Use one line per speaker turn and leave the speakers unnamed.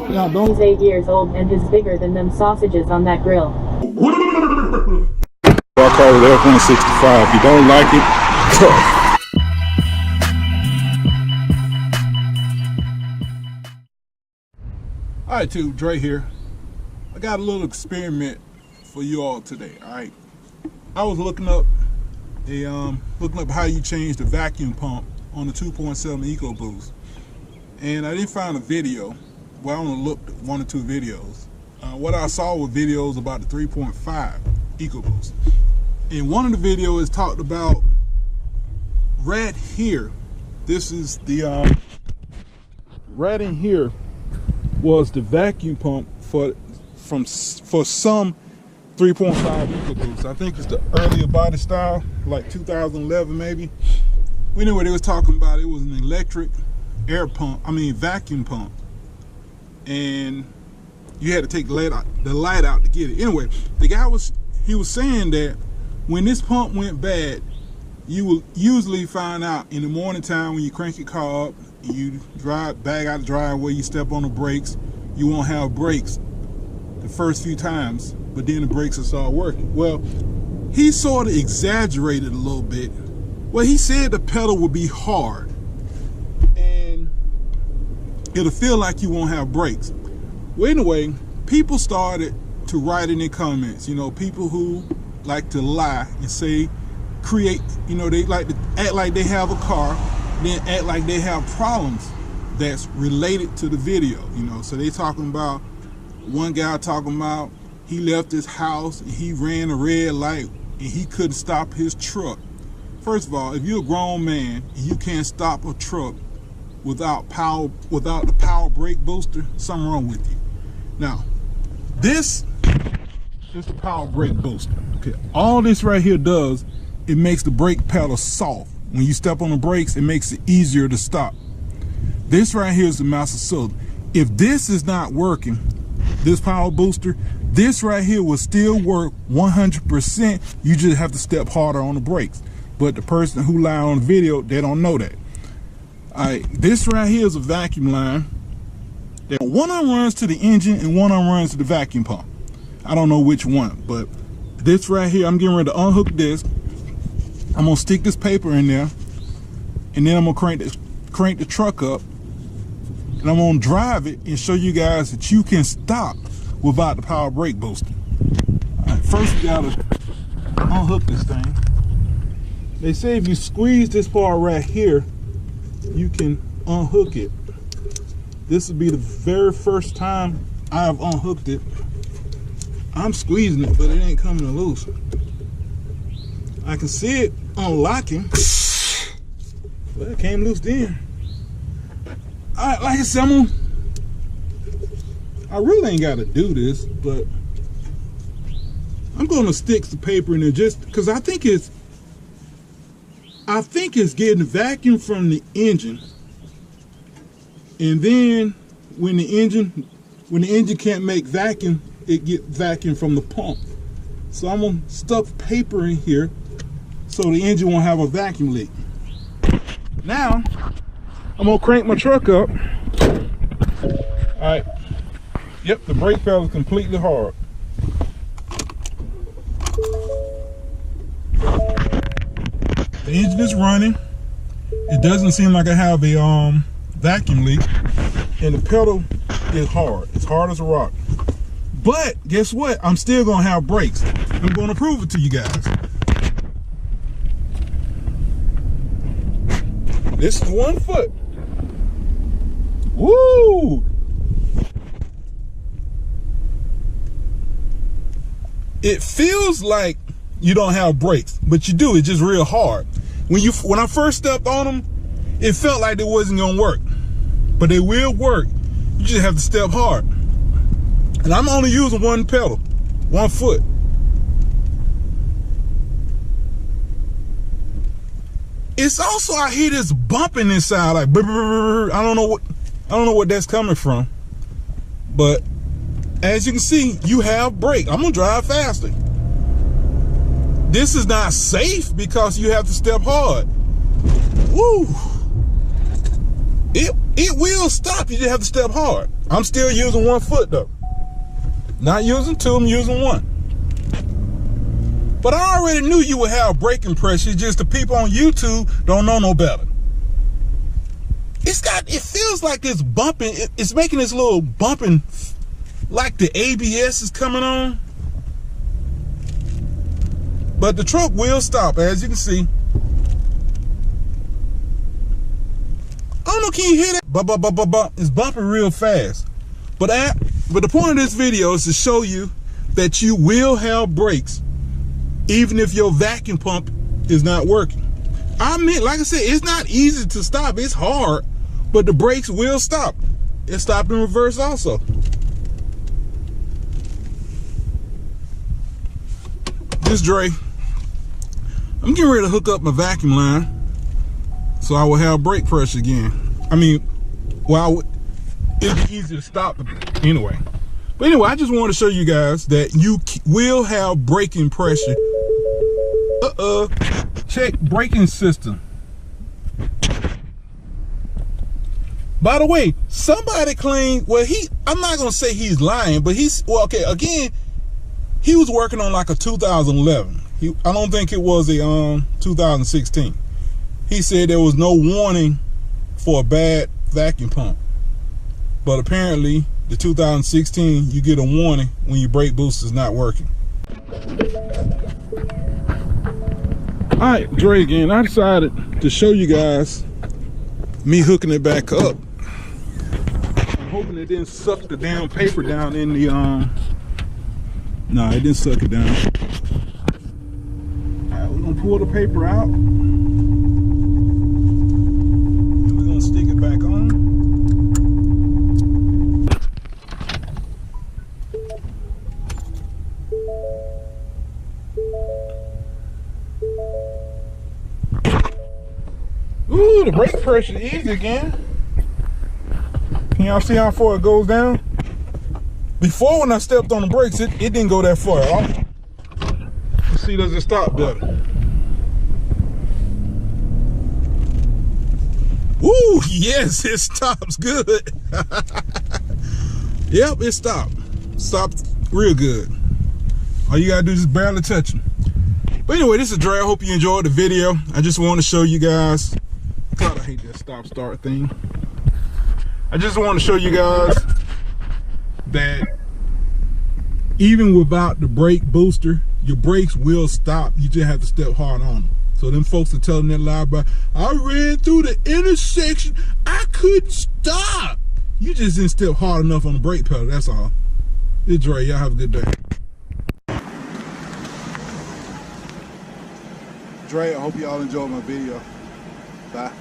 No, don't.
He's 8 years old and is bigger than them sausages on that grill.
I call it F-165. If you don't like it, Alright, tube, Dre here. I got a little experiment for you all today. Alright, I was looking up how you change the vacuum pump on the 2.7 EcoBoost, and I didn't find a video. Well, I only looked at 1 or 2 videos. What I saw were videos about the 3.5 EcoBoost. And one of the videos talked about right here. This is the right in here was the vacuum pump for some 3.5 EcoBoost. I think it's the earlier body style, like 2011 maybe. Anyway, they was talking about it was an electric vacuum pump, and you had to take the light out to get it. Anyway, the guy was saying that when this pump went bad, you will usually find out in the morning time when you crank your car up, you drive back out the driveway, you step on the brakes, you won't have brakes the first few times, but then the brakes will start working. Well, he sort of exaggerated a little bit. Well, he said the pedal would be hard and it'll feel like you won't have brakes. Well, anyway, people started to write in their comments, people who like to lie and say, they like to act like they have a car, then act like they have problems that's related to the video, So they talking about, one guy talking about he left his house and he ran a red light and he couldn't stop his truck. First of all, if you're a grown man and you can't stop a truck without the power brake booster, something wrong with you. Now, this is the power brake booster. Okay, all this right here does, it makes the brake pedal soft. When you step on the brakes, it makes it easier to stop. This right here is the master cylinder. If this is not working, this power booster, this right here will still work 100%. You just have to step harder on the brakes. But the person who lied on the video, they don't know that. All right, this right here is a vacuum line. One of them runs to the engine and one of them runs to the vacuum pump. I don't know which one, but this right here, I'm getting ready to unhook this. I'm gonna stick this paper in there, and then I'm gonna crank the truck up, and I'm gonna drive it and show you guys that you can stop without the power brake booster. All right, first we gotta unhook this thing. They say if you squeeze this part right here, you can unhook it. This will be the very first time I've unhooked it. I'm squeezing it, but it ain't coming loose. I can see it unlocking, but it came loose then. Like I said, I really ain't got to do this, but I'm gonna stick the paper in there just because I think it's getting the vacuum from the engine, and then when the engine can't make vacuum, it get vacuum from the pump. So I'm gonna stuff paper in here so the engine won't have a vacuum leak. Now I'm gonna crank my truck up. All right. Yep, the brake pedal is completely hard. The engine is running. It doesn't seem like I have a vacuum leak, and the pedal is hard. It's hard as a rock. But guess what? I'm still gonna have brakes. I'm gonna prove it to you guys. This is 1 foot. Woo! It feels like you don't have brakes, but you do. It's just real hard. When I first stepped on them, it felt like it wasn't gonna work, but they will work. You just have to step hard. And I'm only using 1 pedal, 1 foot. It's also, I hear this bumping inside, like brr, brr, brr. I don't know what that's coming from. But as you can see, you have brake. I'm gonna drive faster. This is not safe because you have to step hard. Woo! it will stop. You just have to step hard. I'm still using 1 foot though. Not using 2, I'm using 1. But I already knew you would have braking pressure, just the people on YouTube don't know no better. It feels like it's bumping, it's making this little bumping, like the ABS is coming on. But the truck will stop, as you can see. I don't know, can you hear that? Bump. It's bumping real fast. But the point of this video is to show you that you will have brakes even if your vacuum pump is not working. I mean, like I said, it's not easy to stop. It's hard, but the brakes will stop. It stopped in reverse also. This Dre, I'm getting ready to hook up my vacuum line so I will have brake pressure again. I mean, well, it'd be easy to stop anyway. But anyway, I just want to show you guys that you will have braking pressure. Check braking system. By the way, somebody claimed, well, I'm not gonna say he's lying, but well, okay, again, he was working on like a 2011. I don't think it was a 2016. He said there was no warning for a bad vacuum pump, but apparently the 2016 you get a warning when your brake booster is not working. All right, Dre again. I decided to show you guys me hooking it back up. I'm hoping it didn't suck the damn paper down in the no, it didn't suck it down. All right, we're gonna pull the paper out and we're gonna stick it back on. Ooh, the brake pressure is easy again. Can y'all see how far it goes down? Before, when I stepped on the brakes, it didn't go that far at all. Let's see, does it stop better? Woo, yes, it stops good. Yep, it stopped. Stopped real good. All you gotta do is just barely touch it. But anyway, this is Dre. I hope you enjoyed the video. I just want to show you guys. God, I hate that stop-start thing. I just want to show you guys that even without the brake booster, your brakes will stop. You just have to step hard on them. So them folks are telling that lie about, I ran through the intersection, I couldn't stop. You just didn't step hard enough on the brake pedal, that's all. It's Dre, y'all have a good day. Dre, I hope y'all enjoyed my video. Bye.